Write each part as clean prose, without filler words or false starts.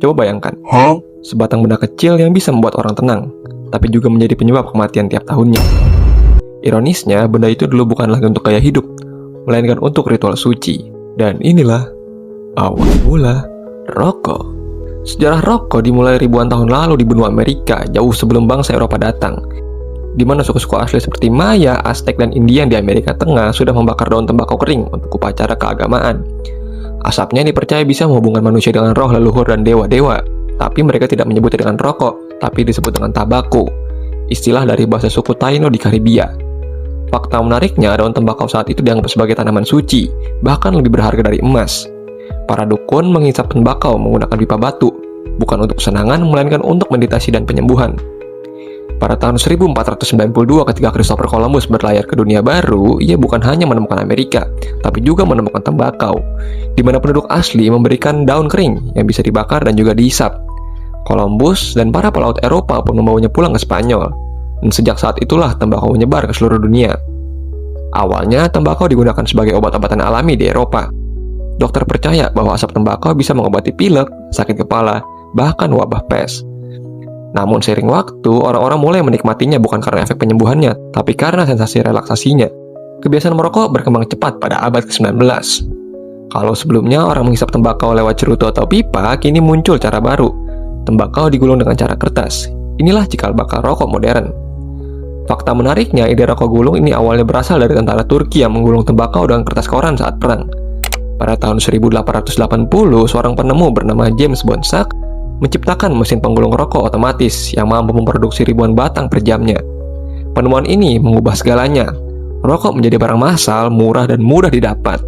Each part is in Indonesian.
Coba bayangkan, sebatang benda kecil yang bisa membuat orang tenang, tapi juga menjadi penyebab kematian tiap tahunnya. Ironisnya, benda itu dulu bukan lagi untuk gaya hidup, melainkan untuk ritual suci. Dan inilah awal mula rokok. Sejarah rokok dimulai ribuan tahun lalu di benua Amerika, jauh sebelum bangsa Eropa datang, di mana suku-suku asli seperti Maya, Aztec, dan Indian di Amerika Tengah sudah membakar daun tembakau kering untuk upacara keagamaan. Asapnya dipercaya bisa menghubungkan manusia dengan roh leluhur dan dewa-dewa, tapi mereka tidak menyebutnya dengan rokok, tapi disebut dengan tabako, istilah dari bahasa suku Taino di Karibia. Fakta menariknya, daun tembakau saat itu dianggap sebagai tanaman suci, bahkan lebih berharga dari emas. Para dukun menghisap tembakau menggunakan pipa batu, bukan untuk kesenangan, melainkan untuk meditasi dan penyembuhan. Pada tahun 1492 ketika Christopher Columbus berlayar ke dunia baru, ia bukan hanya menemukan Amerika, tapi juga menemukan tembakau, di mana penduduk asli memberikan daun kering yang bisa dibakar dan juga dihisap. Columbus dan para pelaut Eropa pun membawanya pulang ke Spanyol, dan sejak saat itulah tembakau menyebar ke seluruh dunia. Awalnya, tembakau digunakan sebagai obat-obatan alami di Eropa. Dokter percaya bahwa asap tembakau bisa mengobati pilek, sakit kepala, bahkan wabah pes. Namun seiring waktu, orang-orang mulai menikmatinya bukan karena efek penyembuhannya, tapi karena sensasi relaksasinya. Kebiasaan merokok berkembang cepat pada abad ke-19. Kalau sebelumnya orang menghisap tembakau lewat cerutu atau pipa, kini muncul cara baru. Tembakau digulung dengan cara kertas. Inilah cikal bakal rokok modern. Fakta menariknya, ide rokok gulung ini awalnya berasal dari tentara Turki yang menggulung tembakau dengan kertas koran saat perang. Pada tahun 1880, seorang penemu bernama James Bonsack menciptakan mesin penggulung rokok otomatis yang mampu memproduksi ribuan batang per jamnya. Penemuan ini mengubah segalanya. Rokok menjadi barang massal, murah, dan mudah didapat.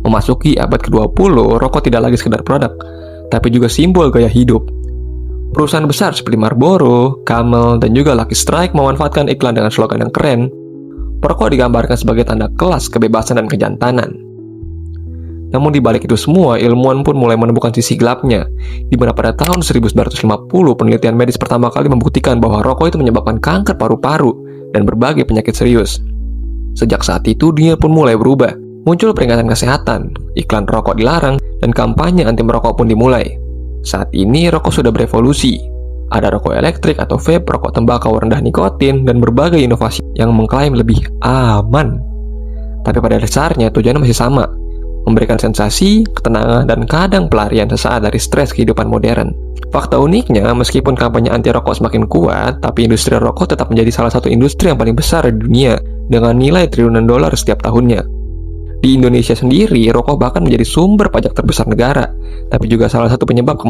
Memasuki abad ke-20, rokok tidak lagi sekedar produk, tapi juga simbol gaya hidup. Perusahaan besar seperti Marlboro, Camel, dan juga Lucky Strike memanfaatkan iklan dengan slogan yang keren. Perokok digambarkan sebagai tanda kelas, kebebasan, dan kejantanan. Namun di balik itu semua, ilmuwan pun mulai menemukan sisi gelapnya, di mana pada tahun 1950 penelitian medis pertama kali membuktikan bahwa rokok itu menyebabkan kanker paru-paru dan berbagai penyakit serius. Sejak saat itu, dunia pun mulai berubah. Muncul peringatan kesehatan, iklan rokok dilarang, dan kampanye anti merokok pun dimulai. Saat ini, rokok sudah berevolusi. Ada rokok elektrik atau vape, rokok tembakau rendah nikotin, dan berbagai inovasi yang mengklaim lebih aman. Tapi pada dasarnya, tujuannya masih sama, memberikan sensasi, ketenangan, dan kadang pelarian sesaat dari stres kehidupan modern. Fakta uniknya, meskipun kampanye anti rokok semakin kuat, tapi industri rokok tetap menjadi salah satu industri yang paling besar di dunia, dengan nilai triliunan dolar setiap tahunnya. Di Indonesia sendiri, rokok bahkan menjadi sumber pajak terbesar negara, tapi juga salah satu penyebab